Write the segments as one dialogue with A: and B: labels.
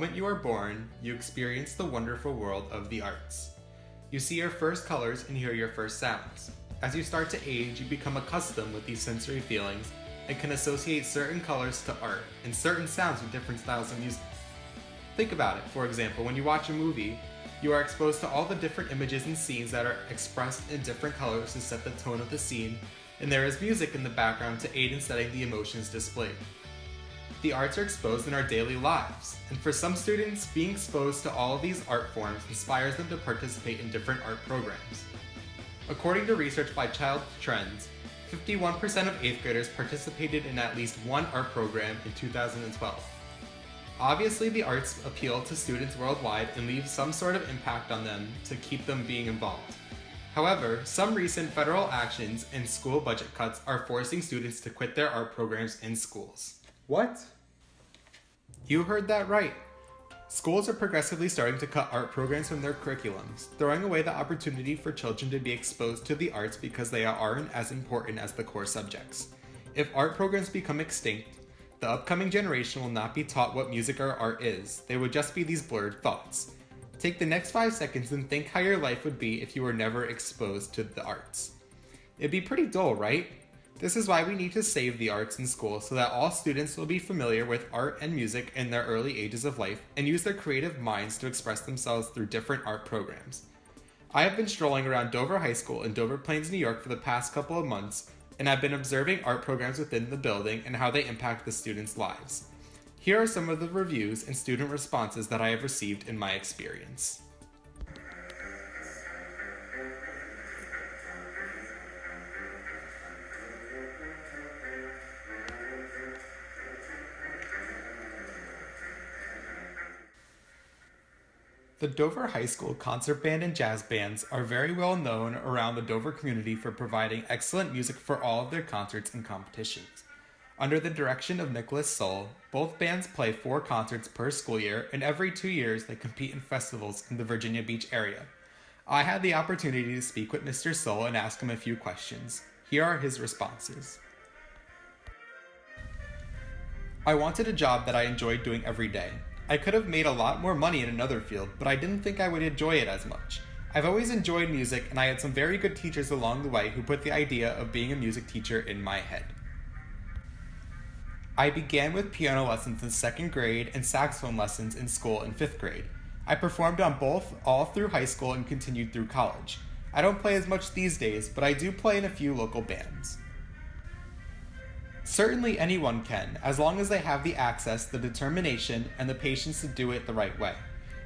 A: moment you are born, you experience the wonderful world of the arts. You see your first colors and hear your first sounds. As you start to age, you become accustomed with these sensory feelings and can associate certain colors to art and certain sounds with different styles of music. Think about it. For example, when you watch a movie, you are exposed to all the different images and scenes that are expressed in different colors to set the tone of the scene, and there is music in the background to aid in setting the emotions displayed. The arts are exposed in our daily lives, and for some students, being exposed to all of these art forms inspires them to participate in different art programs. According to research by Child Trends, 51% of 8th graders participated in at least one art program in 2012. Obviously, the arts appeal to students worldwide and leave some sort of impact on them to keep them being involved. However, some recent federal actions and school budget cuts are forcing students to quit their art programs in schools.
B: What?
A: You heard that right. Schools are progressively starting to cut art programs from their curriculums, throwing away the opportunity for children to be exposed to the arts because they aren't as important as the core subjects. If art programs become extinct, the upcoming generation will not be taught what music or art is. They would just be these blurred thoughts. Take the next 5 seconds and think how your life would be if you were never exposed to the arts. It'd be pretty dull, right? This is why we need to save the arts in school so that all students will be familiar with art and music in their early ages of life and use their creative minds to express themselves through different art programs. I have been strolling around Dover High School in Dover Plains, New York for the past couple of months, and I've been observing art programs within the building and how they impact the students' lives. Here are some of the reviews and student responses that I have received in my experience. The Dover High School concert band and jazz bands are very well known around the Dover community for providing excellent music for all of their concerts and competitions. Under the direction of Nicholas Soul, both bands play 4 concerts per school year, and every 2 years they compete in festivals in the Virginia Beach area. I had the opportunity to speak with Mr. Soul and ask him a few questions. Here are his responses. I wanted a job that I enjoyed doing every day. I could have made a lot more money in another field, but I didn't think I would enjoy it as much. I've always enjoyed music, and I had some very good teachers along the way who put the idea of being a music teacher in my head. I began with piano lessons in 2nd grade and saxophone lessons in school in 5th grade. I performed on both all through high school and continued through college. I don't play as much these days, but I do play in a few local bands. Certainly anyone can, as long as they have the access, the determination, and the patience to do it the right way.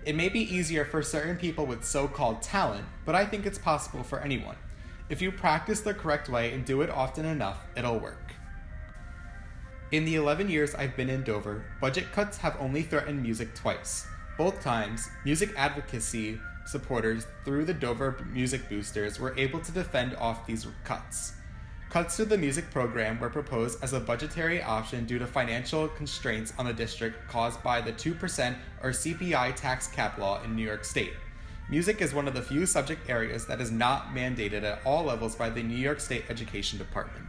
A: It may be easier for certain people with so-called talent, but I think it's possible for anyone. If you practice the correct way and do it often enough, it'll work. In the 11 years I've been in Dover, budget cuts have only threatened music twice. Both times, music advocacy supporters through the Dover Music Boosters were able to defend off these cuts. Cuts to the music program were proposed as a budgetary option due to financial constraints on the district caused by the 2% or CPI tax cap law in New York State. Music is one of the few subject areas that is not mandated at all levels by the New York State Education Department.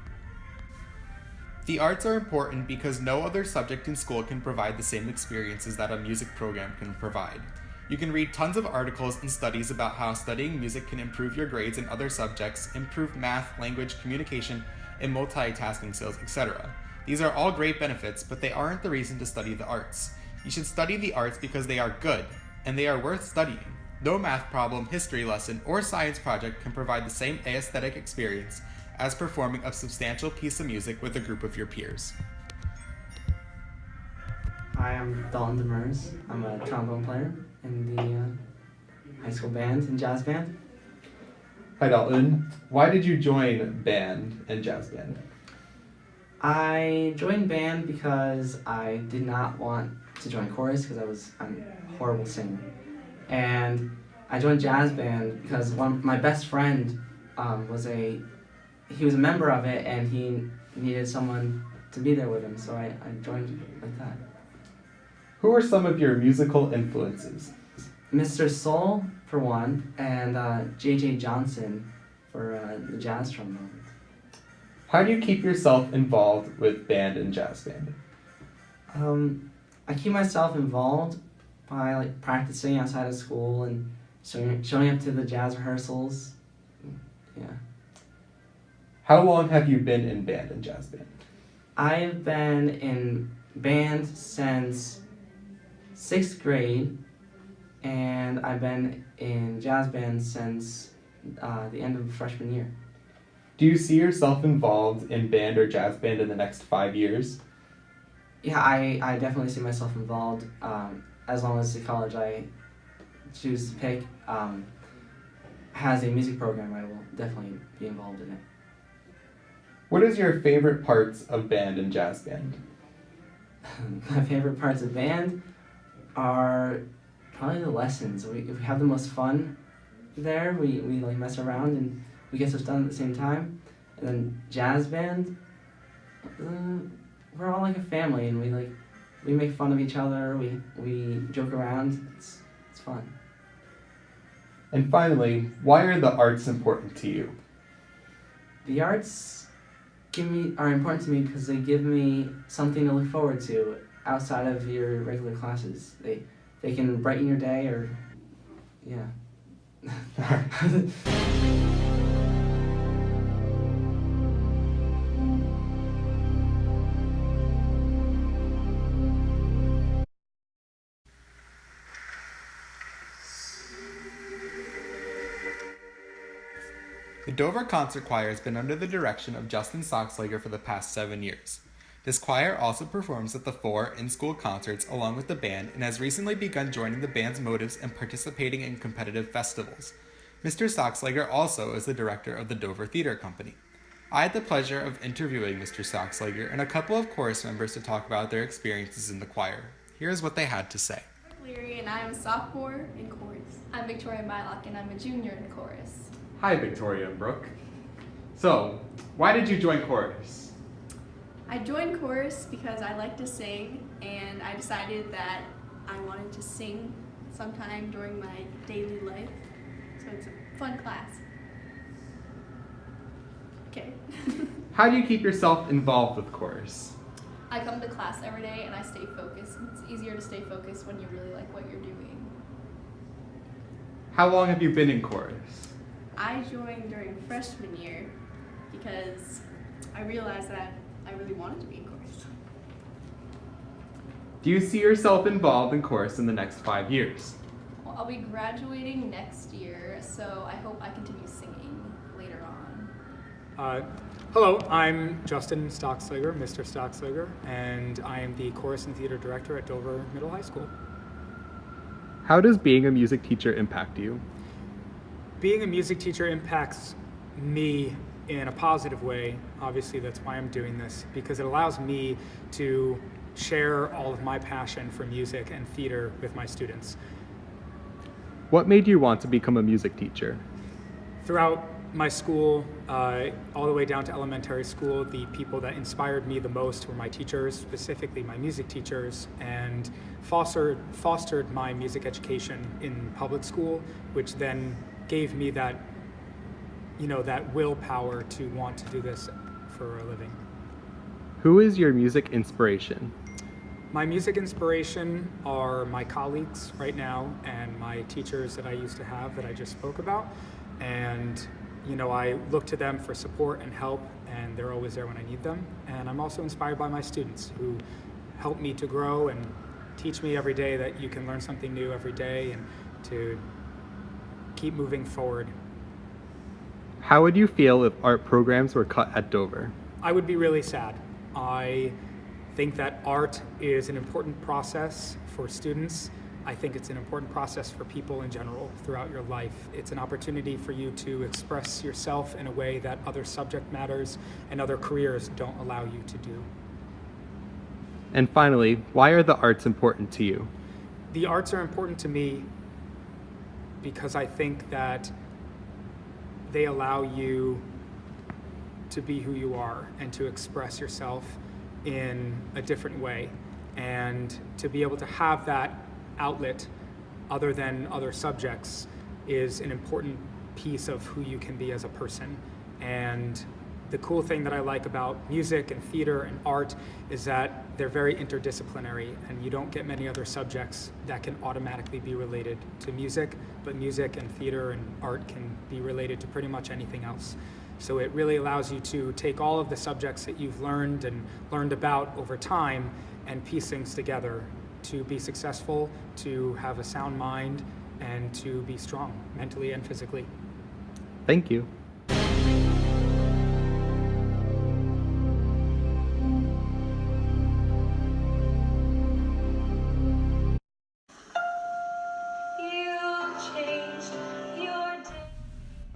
A: The arts are important because no other subject in school can provide the same experiences that a music program can provide. You can read tons of articles and studies about how studying music can improve your grades in other subjects, improve math, language, communication, and multitasking skills, etc. These are all great benefits, but they aren't the reason to study the arts. You should study the arts because they are good, and they are worth studying. No math problem, history lesson, or science project can provide the same aesthetic experience as performing a substantial piece of music with a group of your peers.
C: Hi, I'm Dalton Demers. I'm a trombone player in the high school band and jazz band.
B: Hi Dalton. Why did you join band and jazz band?
C: I joined band because I did not want to join chorus because I'm a horrible singer. And I joined jazz band because my best friend was a member of it, and he needed someone to be there with him, so I joined like that.
B: Who are some of your musical influences?
C: Mr. Soul, for one, and J.J. Johnson for the jazz trombone.
B: How do you keep yourself involved with band and jazz band?
C: I keep myself involved by like practicing outside of school and showing up to the jazz rehearsals. Yeah.
B: How long have you been in band and jazz band?
C: I've been in band since 6th grade, and I've been in jazz band since the end of freshman year.
B: Do you see yourself involved in band or jazz band in the next 5 years?
C: Yeah, I definitely see myself involved, as long as the college I choose to pick has a music program. I will definitely be involved in it.
B: What is your favorite parts of band and jazz band?
C: My favorite parts of band are probably the lessons. We have the most fun there. We like mess around and we get stuff done at the same time. And then jazz band, we're all like a family, and we make fun of each other. We joke around. It's fun.
B: And finally, why are the arts important to you?
C: The arts are important to me because they give me something to look forward to outside of your regular classes. They can brighten your day, or yeah.
A: The Dover Concert Choir has been under the direction of Justin Stockslager for the past 7 years. This choir also performs at the 4 in-school concerts along with the band and has recently begun joining the band's motives and participating in competitive festivals. Mr. Stockslager also is the director of the Dover Theater Company. I had the pleasure of interviewing Mr. Stockslager and a couple of chorus members to talk about their experiences in the choir. Here's what they had to say.
D: I'm Leary and I'm a sophomore in chorus. I'm Victoria Mylock and I'm a junior in chorus.
B: Hi, Victoria and Brooke. So, why did you join chorus?
D: I joined chorus because I like to sing, and I decided that I wanted to sing sometime during my daily life. So it's a fun class. Okay.
B: How do you keep yourself involved with chorus?
D: I come to class every day and I stay focused. It's easier to stay focused when you really like what you're doing.
B: How long have you been in chorus?
D: I joined during freshman year because I realized that I really wanted to be in chorus.
B: Do you see yourself involved in chorus in the next 5 years?
D: Well, I'll be graduating next year, so I hope I continue singing later on.
E: Hello, I'm Justin Stockslager, Mr. Stockslager, and I am the Chorus and Theater Director at Dover Middle High School.
B: How does being a music teacher impact you?
E: Being a music teacher impacts me in a positive way. Obviously, that's why I'm doing this, because it allows me to share all of my passion for music and theater with my students.
B: What made you want to become a music teacher?
E: Throughout my school, all the way down to elementary school, the people that inspired me the most were my teachers, specifically my music teachers, and fostered my music education in public school, which then gave me that, that willpower to want to do this for a living.
B: Who is your music inspiration?
E: My music inspiration are my colleagues right now and my teachers that I used to have that I just spoke about. And, I look to them for support and help, and they're always there when I need them. And I'm also inspired by my students who help me to grow and teach me every day that you can learn something new every day and to keep moving forward.
B: How would you feel if art programs were cut at Dover?
E: I would be really sad. I think that art is an important process for students. I think it's an important process for people in general throughout your life. It's an opportunity for you to express yourself in a way that other subject matters and other careers don't allow you to do.
B: And finally, why are the arts important to you?
E: The arts are important to me because I think that they allow you to be who you are and to express yourself in a different way, and to be able to have that outlet other than other subjects is an important piece of who you can be as a person. And the cool thing that I like about music and theater and art is that they're very interdisciplinary, and you don't get many other subjects that can automatically be related to music, but music and theater and art can be related to pretty much anything else. So it really allows you to take all of the subjects that you've learned and learned about over time and piece things together to be successful, to have a sound mind, and to be strong mentally and physically.
B: Thank you.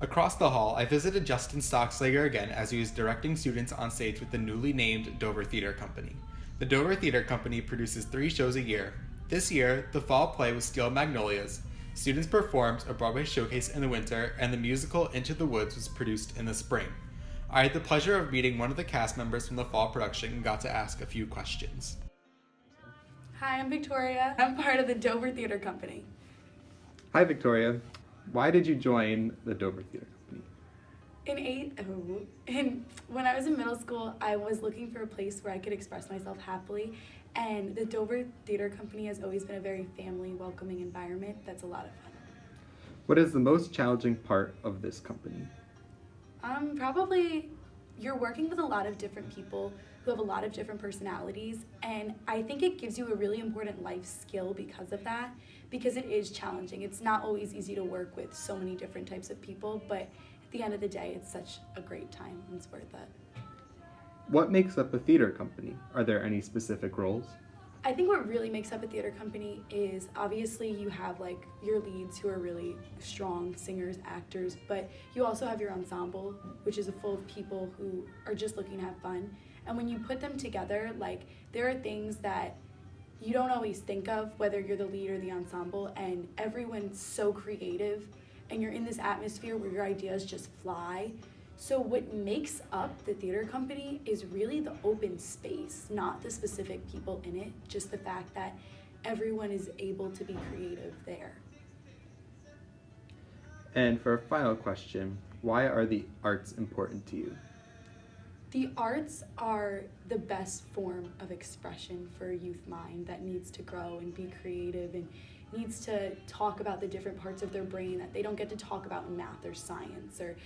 A: Across the hall, I visited Justin Stockslager again as he was directing students on stage with the newly named Dover Theater Company. The Dover Theater Company produces 3 shows a year. This year, the fall play was Steel Magnolias. Students performed a Broadway showcase in the winter, and the musical Into the Woods was produced in the spring. I had the pleasure of meeting one of the cast members from the fall production and got to ask a few questions.
F: Hi, I'm Victoria. I'm part of the Dover Theater Company.
B: Hi, Victoria. Why did you join the Dover Theater Company?
F: When I was in middle school, I was looking for a place where I could express myself happily, and the Dover Theater Company has always been a very family, welcoming environment that's a lot of fun.
B: What is the most challenging part of this company?
F: Probably you're working with a lot of different people who have a lot of different personalities, and I think it gives you a really important life skill because of that, because it is challenging. It's not always easy to work with so many different types of people, but at the end of the day, it's such a great time and it's worth it.
B: What makes up a theater company? Are there any specific roles?
F: I think what really makes up a theater company is obviously you have like your leads who are really strong singers, actors, but you also have your ensemble, which is full of people who are just looking to have fun. And when you put them together, like there are things that you don't always think of, whether you're the lead or the ensemble, and everyone's so creative, and you're in this atmosphere where your ideas just fly. So what makes up the theater company is really the open space, not the specific people in it, just the fact that everyone is able to be creative there.
B: And for a final question, why are the arts important to you?
F: The arts are the best form of expression for a youth mind that needs to grow and be creative and needs to talk about the different parts of their brain that they don't get to talk about in math or science or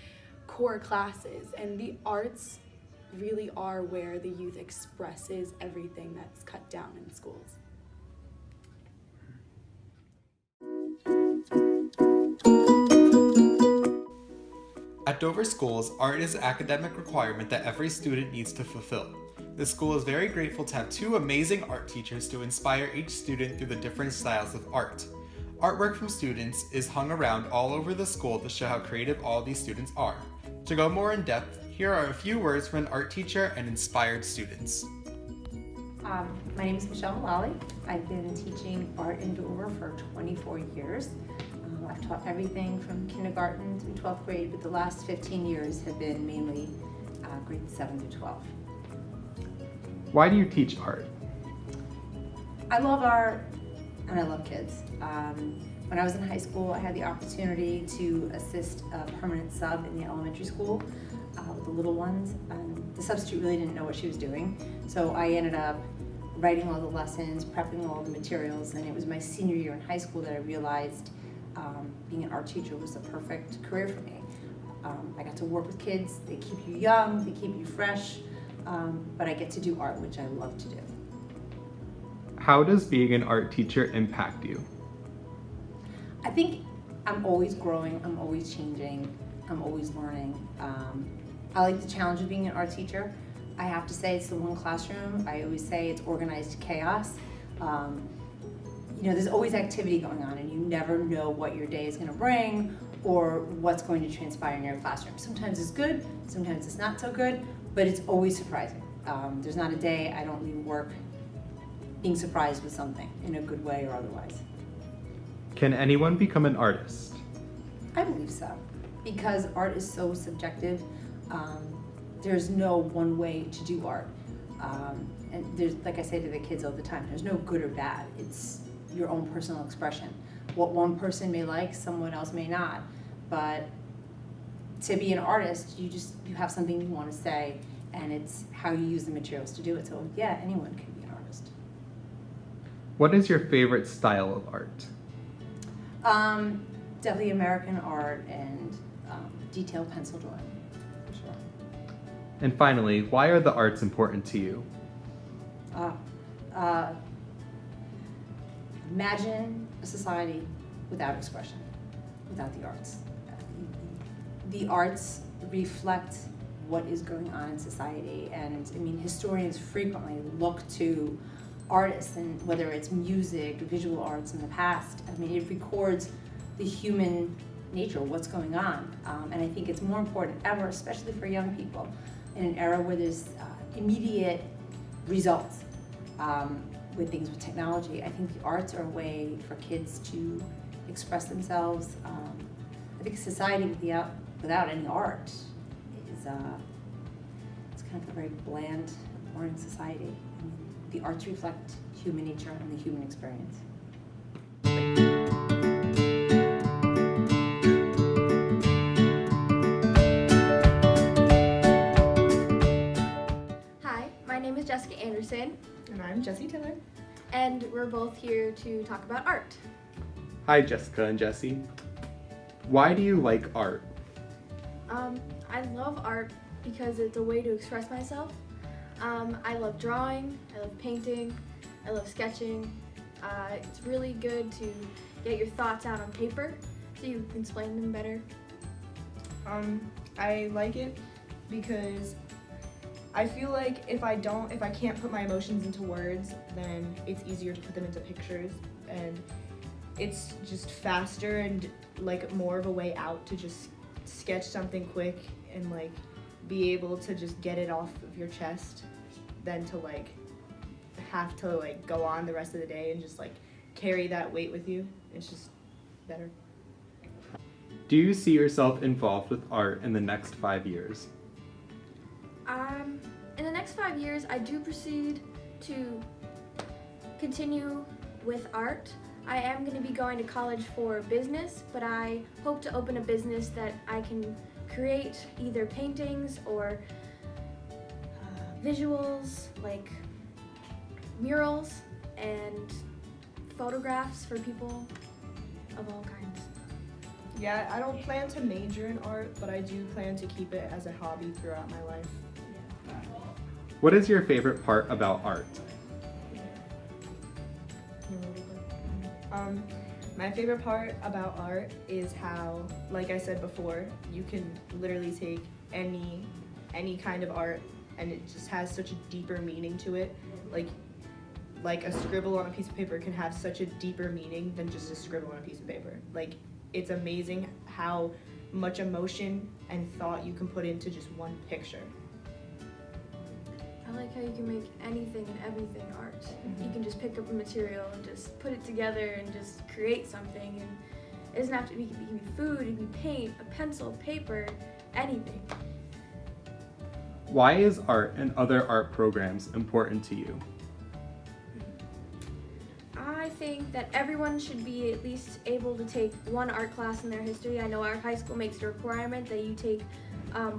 F: core classes. And the arts really are where the youth expresses everything that's cut down in schools.
A: At Dover Schools, art is an academic requirement that every student needs to fulfill. The school is very grateful to have 2 amazing art teachers to inspire each student through the different styles of art. Artwork from students is hung around all over the school to show how creative all these students are. To go more in depth, here are a few words from an art teacher and inspired students.
G: My name is Michelle Mullally. I've been teaching art in Dover for 24 years. I've taught everything from kindergarten through 12th grade, but the last 15 years have been mainly grades 7 to 12.
B: Why do you teach art?
G: I love art and I love kids. When I was in high school, I had the opportunity to assist a permanent sub in the elementary school with the little ones. The substitute really didn't know what she was doing, so I ended up writing all the lessons, prepping all the materials, and it was my senior year in high school that I realized being an art teacher was the perfect career for me. I got to work with kids. They keep you young, they keep you fresh, but I get to do art, which I love to do.
B: How does being an art teacher impact you?
G: I think I'm always growing, I'm always changing, I'm always learning. I like the challenge of being an art teacher. I have to say it's the one classroom. I always say it's organized chaos. There's always activity going on and you never know what your day is going to bring or what's going to transpire in your classroom. Sometimes it's good, sometimes it's not so good, but it's always surprising. There's not a day I don't leave work being surprised with something in a good way or otherwise.
B: Can anyone become an artist?
G: I believe so, because art is so subjective. There's no one way to do art. And there's, like I say to the kids all the time, there's no good or bad. It's your own personal expression. What one person may like, someone else may not. But to be an artist, you have something you want to say, and it's how you use the materials to do it. So yeah, anyone can be an artist.
B: What is your favorite style of art?
G: Definitely American art and detailed pencil drawing, for sure.
B: And finally, why are the arts important to you?
G: Imagine a society without expression, without the arts. The arts reflect what is going on in society, and I mean, historians frequently look to artists, and whether it's music, visual arts in the past, I mean, it records the human nature, what's going on. And I think it's more important ever, especially for young people, in an era where there's immediate results with things with technology. I think the arts are a way for kids to express themselves. I think a society without any art is it's kind of a very bland, boring society. And the arts reflect human nature and the human experience.
D: Hi, my name is Jessica Anderson,
H: And I'm Jessie Tiller.
D: and we're both here to talk about art.
B: Hi, Jessica and Jessie. Why do you like art?
D: I love art because it's a way to express myself. I love drawing, I love painting, I love sketching. It's really good to get your thoughts out on paper so you can explain them better.
H: I like it because I feel like if I can't put my emotions into words, then it's easier to put them into pictures, and it's just faster and like more of a way out to just sketch something quick and like be able to just get it off of your chest than to like have to like go on the rest of the day and just like carry that weight with you. It's just better.
B: Do you see yourself involved with art in the next 5 years?
D: In the next 5 years, I do proceed to continue with art. I am going to be going to college for business, but I hope to open a business that I can create either paintings or visuals, like murals and photographs for people of all kinds.
H: Yeah, I don't plan to major in art, but I do plan to keep it as a hobby throughout my life.
B: What is your favorite part about art?
H: My favorite part about art is how, like I said before, you can literally take any kind of art and it just has such a deeper meaning to it. Like a scribble on a piece of paper can have such a deeper meaning than just a scribble on a piece of paper. Like, it's amazing how much emotion and thought you can put into just one picture.
D: I like how you can make anything and everything art. You can just pick up a material and just put it together and just create something. And it doesn't have to be, it can be food, it can be paint, a pencil, paper, anything.
B: Why is art and other art programs important to you?
D: I think that everyone should be at least able to take one art class in their history. I know our high school makes it a requirement that you take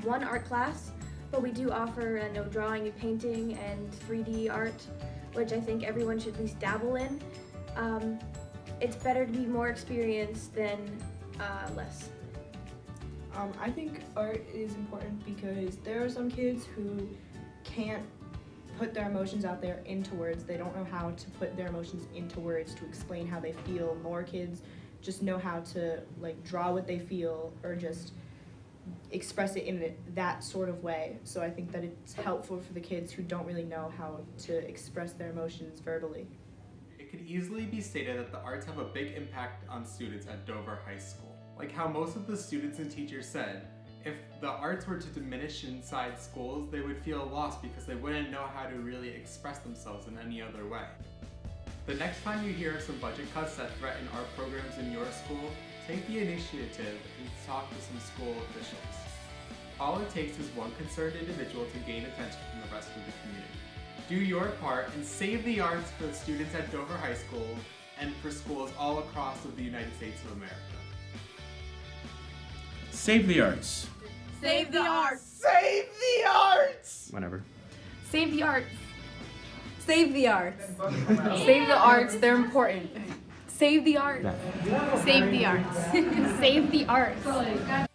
D: one art class, but we do offer drawing and painting and 3D art, which I think everyone should at least dabble in. It's better to be more experienced than less.
H: I think art is important because there are some kids who can't put their emotions out there into words. They don't know how to put their emotions into words to explain how they feel. More kids just know how to like draw what they feel or just express it in that sort of way. So I think that it's helpful for the kids who don't really know how to express their emotions verbally.
A: It could easily be stated that the arts have a big impact on students at Dover High School. Like how most of the students and teachers said, if the arts were to diminish inside schools, they would feel lost because they wouldn't know how to really express themselves in any other way. The next time you hear of some budget cuts that threaten art programs in your school, take the initiative and talk to some school officials. All it takes is one concerned individual to gain attention from the rest of the community. Do your part and save the arts for the students at Dover High School and for schools all across the United States of America.
I: Save the arts. Save the arts.
B: Save the arts!
A: Whatever.
I: Save the arts. Save the arts. Save the arts. They're important. Save the arts. Save the arts. Save the arts.